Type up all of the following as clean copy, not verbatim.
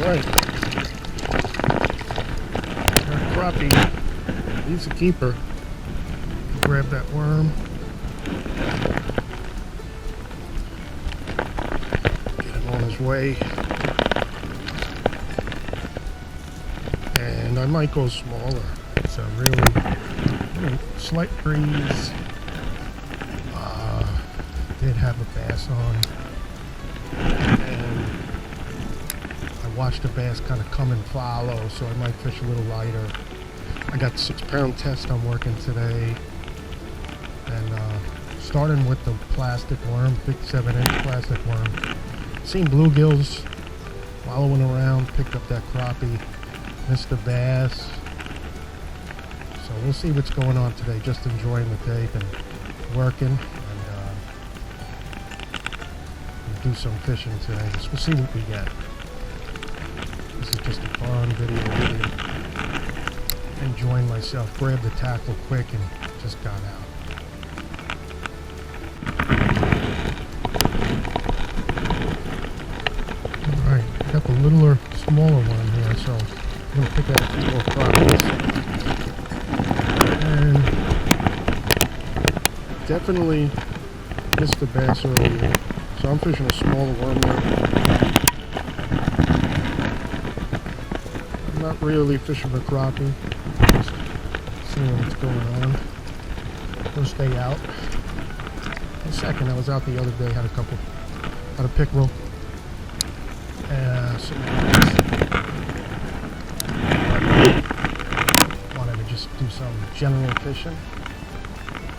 Alright. Our crappie. He's a keeper. Grab that worm. Get him on his way. And I might go smaller. It's a really slight breeze. Did have a bass on. And I watched the bass kind of come and follow, so I might fish a little lighter. I got the 6-pound test I'm working today. And starting with the plastic worm, big 7-inch plastic worm. Seen bluegills wallowing around, picked up that crappie, missed the bass. So we'll see what's going on today. Just enjoying the day, been working, and we'll do some fishing today. So we'll see what we get. This is just a fun video. Enjoying myself. Grabbed the tackle quick and just got out. Alright, got the littler, smaller one here, so I'm going to pick out a few more crappies. And definitely missed the bass earlier, so I'm fishing a smaller worm now. I'm not really fishing for crappie, just seeing what's going on. First day out. The second, I was out the other day, had a pickerel. Wanted to just do some general fishing.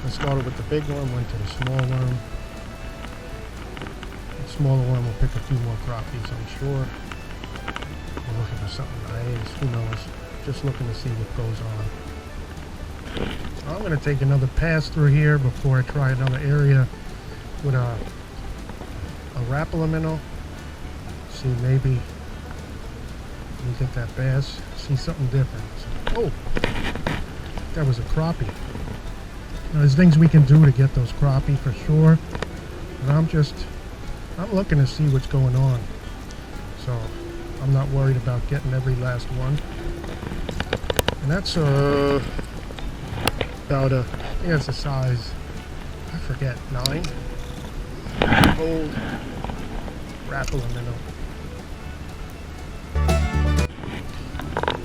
I started with the big worm, went to the small worm. The smaller worm will pick a few more crappies, I'm sure. We're looking for something nice, who knows. Just looking to see what goes on. I'm going to take another pass through here before I try another area with a Rapala Minnow. See, maybe we get that bass, see something different. So, oh, that was a crappie. Now, there's things we can do to get those crappie for sure. And I'm looking to see what's going on. So I'm not worried about getting every last one. And that's about I think that's a size, I forget, 9. Old Rapala Minnow.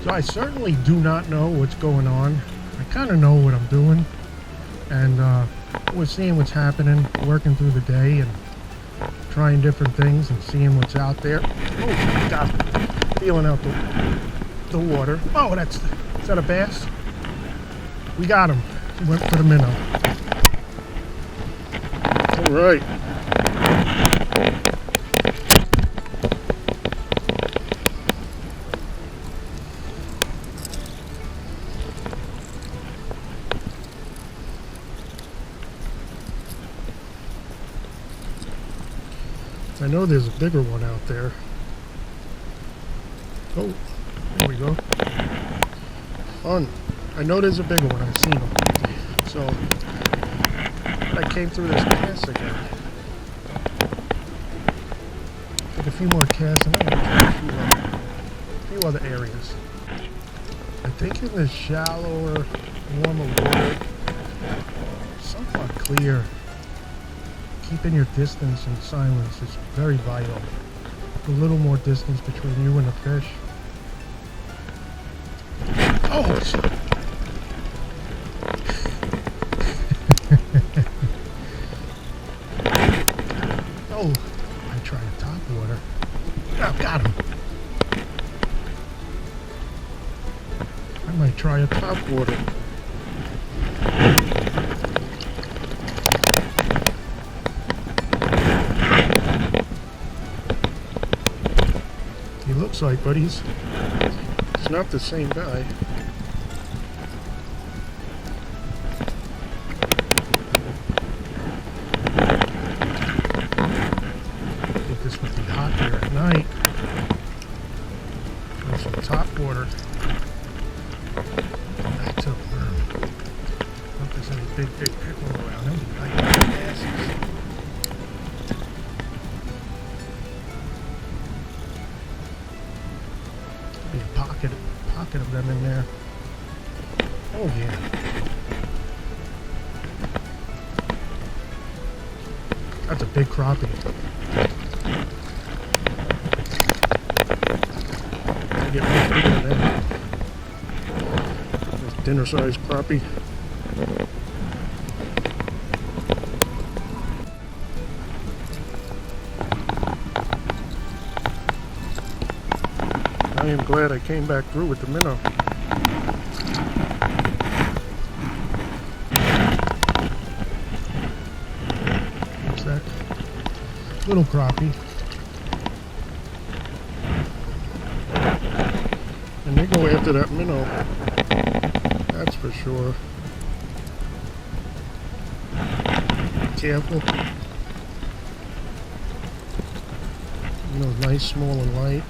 So I certainly do not know what's going on. I kind of know what I'm doing, and we're seeing what's happening, working through the day and trying different things and seeing what's out there. Oh God, feeling out the water. Oh, is that a bass? We got him. He went for the minnow. All right. I know there's a bigger one out there. Oh, there we go. Fun. I know there's a bigger one. I've seen them. So, I came through this cast again. Took a few more casts, and I'm going to try a few other areas. I think in the shallower, warmer water, somewhat clear. Keeping your distance and silence is very vital. A little more distance between you and the fish. Oh! Oh, I tried a top water. Oh, got him. I might try a top water. Looks like, but he's not the same guy. I think this would be hot here at night. There's some top water. Back to the worm. I don't know if there's any big pickerel around. Those are nice basses. pocket of them in there. Oh yeah. That's a big crappie. I get much bigger than that. That's dinner sized crappie. I am glad I came back through with the minnow. What's that? Little crappie. And they go after that minnow. That's for sure. Careful. Minnow's nice, small, and light.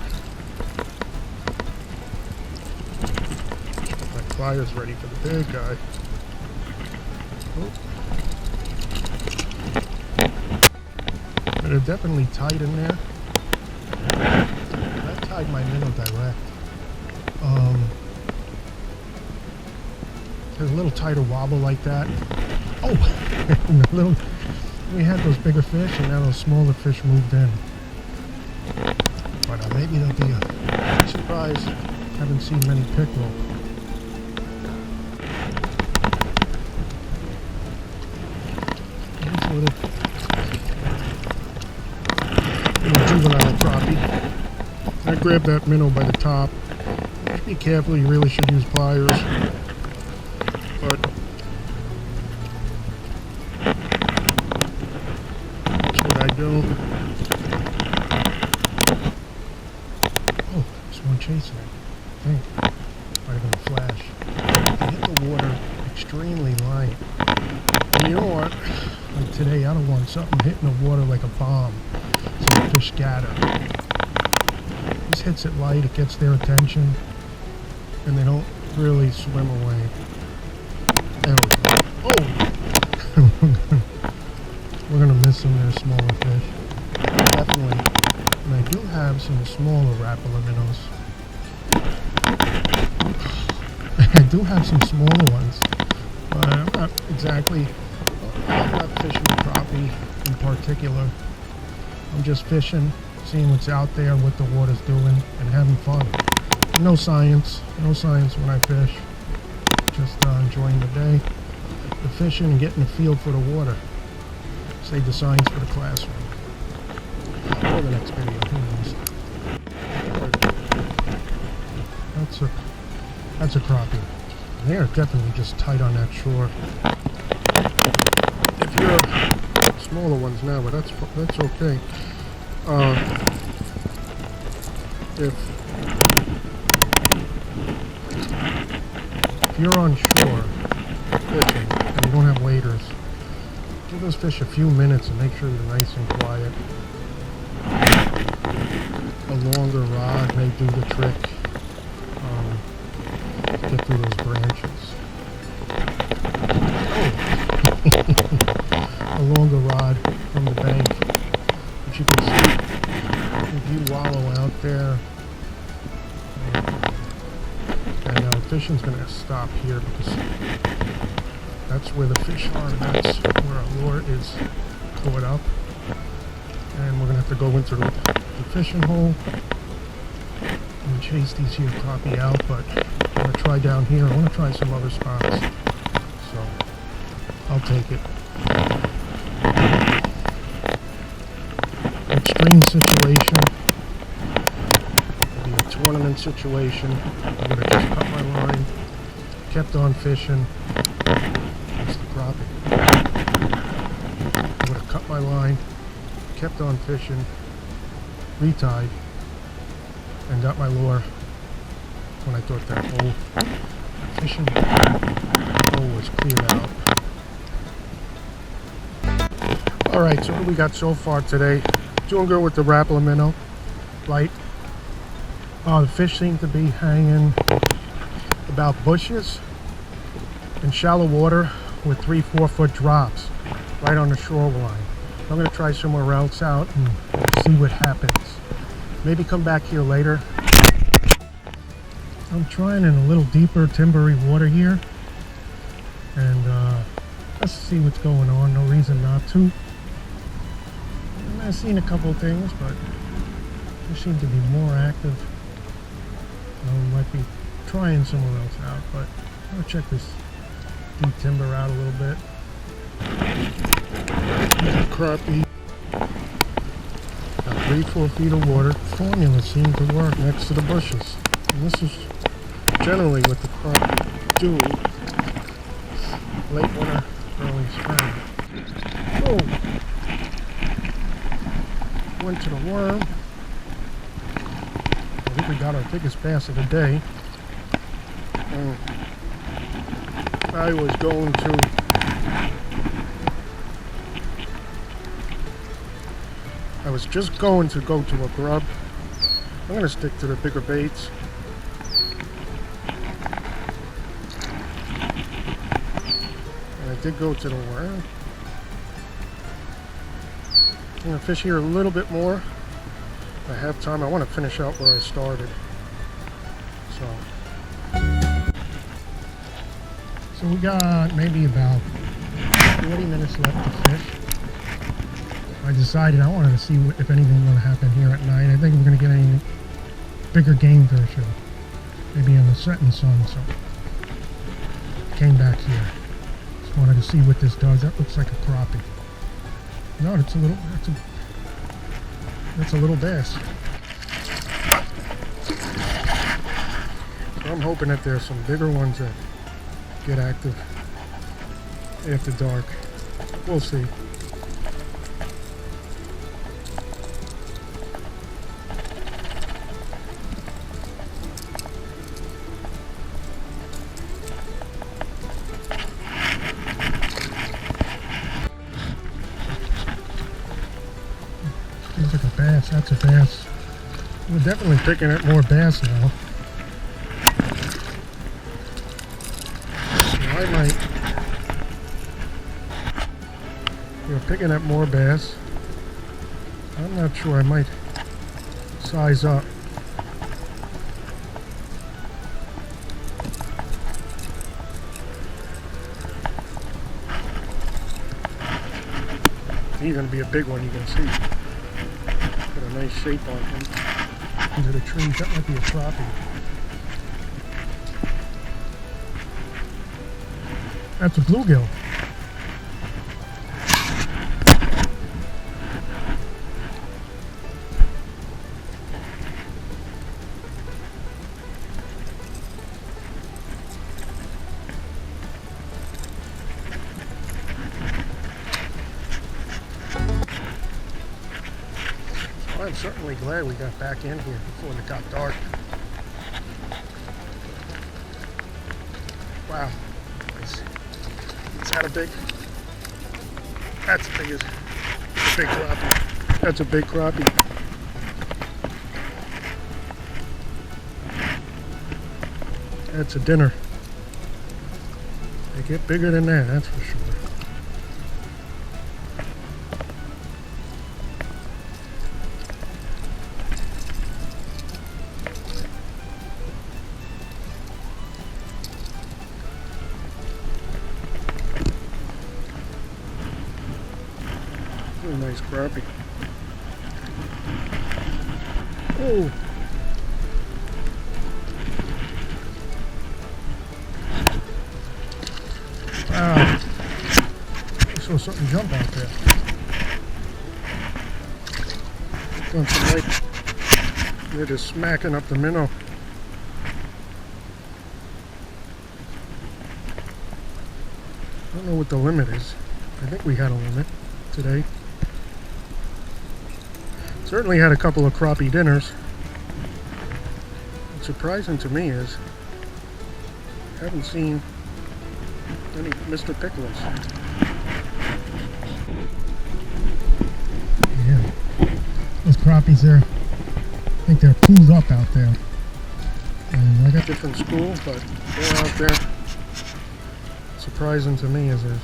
Pliers ready for the big guy. Oh. But they're definitely tight in there. I tied my minnow direct. There's a little tighter wobble like that. Oh, we had those bigger fish, and now those smaller fish moved in. But maybe they'll be a surprise. Haven't seen many pickerel. Little juvenile crappie. I grabbed that minnow by the top. Be careful, you really should use pliers. But that's what I do. Oh, there's one chasing it. I think. Might have been a flash. They hit the water extremely light. And you know what? Like today, I don't want something hitting the water like a bomb, so the fish scatter. This hits it light, it gets their attention, and they don't really swim away. There we go. Oh! We're gonna miss some of their smaller fish. Definitely. And I do have some smaller Rapala minnows. I do have some smaller ones, but I'm not exactly... I'm not fishing crappie in particular. I'm just fishing, seeing what's out there, what the water's doing, and having fun. No science when I fish. Just enjoying the day, the fishing, and getting a feel for the water. Save the science for the classroom. Or the next video, who knows. That's a crappie. They are definitely just tight on that shore. If you're smaller ones now, but that's okay. If you're on shore fishing and you don't have waders, give those fish a few minutes and make sure they're nice and quiet. A longer rod may do the trick. Get through those branches. A longer rod from the bank. But you can see if you wallow out there, and fishing's going to stop here because that's where the fish are, and that's where our lure is caught up. And we're going to have to go into the fishing hole and chase these here crappie out, but I'm going to try down here. I want to try some other spots, so I'll take it. Extreme situation, maybe a tournament situation. I'm going to just cut my line, kept on fishing. That's the crappie. I'm going to cut my line, kept on fishing, retied, and got my lure when I thought that hole, fishing hole was cleared out. Alright, so what do we got so far today? Doing good with the Rapala Minnow. Light. The fish seem to be hanging about bushes in shallow water with 3-4 foot drops right on the shoreline. I'm going to try somewhere else out and see what happens. Maybe come back here later. I'm trying in a little deeper timbery water here, and let's see what's going on. No reason not to. And I've seen a couple things, but they seem to be more active. Might be trying somewhere else out, but I'll check this deep timber out a little bit. Crappie. Got 3-4 feet of water. Formula seemed to work next to the bushes. And this is generally what the crappie do late winter, early spring. Oh! Went to the worm. I think we got our biggest bass of the day. I was going to just going to go to a grub. I'm going to stick to the bigger baits. And I did go to the worm. I'm going to fish here a little bit more. I have time. I want to finish out where I started. So we got maybe about 40 minutes left to fish. I decided I wanted to see if anything's going to happen here at night. I think we're going to get any bigger game fish, or maybe in the setting sun. So came back here. Just wanted to see what this does. That looks like a crappie. No, that's a little bass. So I'm hoping that there's some bigger ones that get active after dark. We'll see. Seems like a bass. That's a bass. We're definitely picking up more bass now. I might. We're picking up more bass. I'm not sure. I might size up. He's going to be a big one, you can see. Got a nice shape on him. Into the trees. That might be a crappie. That's a bluegill. I'm certainly glad we got back in here before it got dark. Wow. Is that a big? That's big as a big crappie. That's a big crappie. That's a dinner. They get bigger than that, that's for sure. Really nice crappie. Oh! Wow. I saw something jump out there. Doing some light. They're just smacking up the minnow. I don't know what the limit is. I think we had a limit today. Certainly had a couple of crappie dinners. What's surprising to me is I haven't seen any Mr. Pickles. Yeah, those crappies there, I think they're pulled up out there. And I got different school, but they're out there. Surprising to me is there's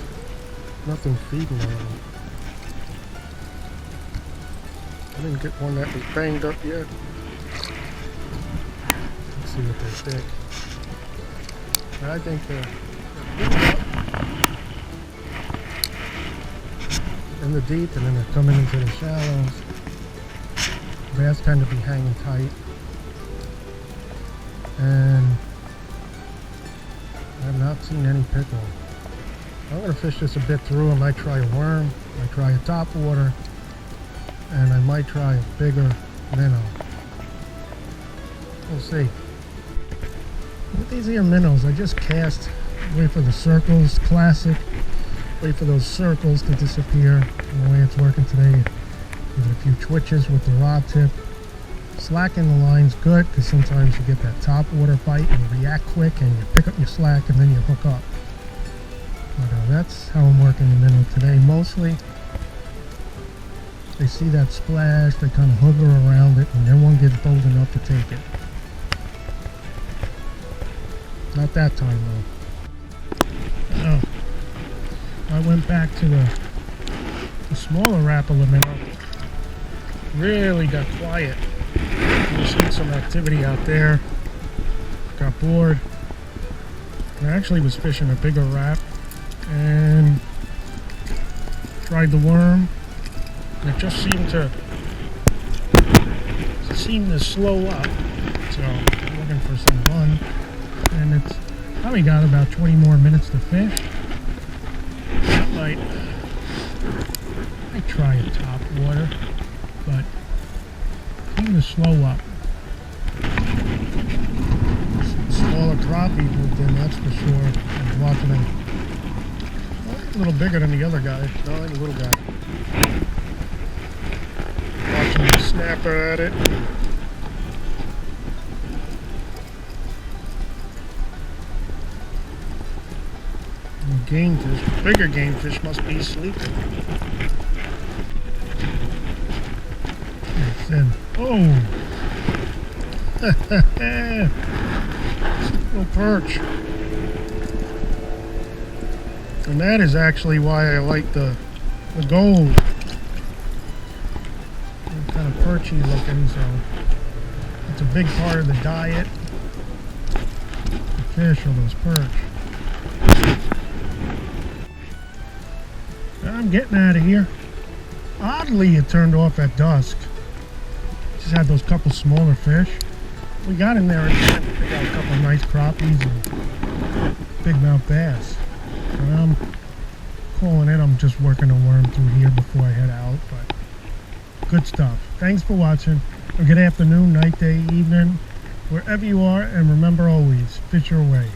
nothing feeding on them. I didn't get one that was banged up yet. Let's see what they think. I think they're in the deep, and then they're coming into the shallows. Bass tend to be hanging tight, and I have not seen any pickerel. I'm going to fish this a bit through. I might try a worm, I might try a topwater, and I might try a bigger minnow. We'll see. With these here minnows, I just cast, wait for the circles, classic. Wait for those circles to disappear. And the way it's working today, give it a few twitches with the rod tip. Slacking the line's good, because sometimes you get that topwater bite and you react quick and you pick up your slack and then you hook up. But that's how I'm working the minnow today. Mostly, they see that splash, they kind of hover around it, and then one gets bold enough to take it. Not that time though. I went back to the smaller Rapala Minnow. Really got quiet. We've seen some activity out there. Got bored. I actually was fishing a bigger rap and tried the worm. And it just seemed to slow up. So I'm looking for some fun. And it's probably got about 20 more minutes to fish. I try a top water, but seem to slow up. Smaller crappie moved in, that's for sure. I was watching him. A little bigger than the other guy. No, the little guy. Watching the snapper at it. Game fish, bigger game fish must be sleeping. It's in. Oh! Little perch. And that is actually why I like the gold. They're kind of perchy looking, so it's a big part of the diet. The fish or those perch. I'm getting out of here. Oddly, it turned off at dusk. Just had those couple smaller fish. We got in there and picked out a couple of nice crappies and big mouth bass. So I'm calling it. I'm just working a worm through here before I head out. But good stuff. Thanks for watching. Good afternoon, night, day, evening, wherever you are. And remember always, fish your way.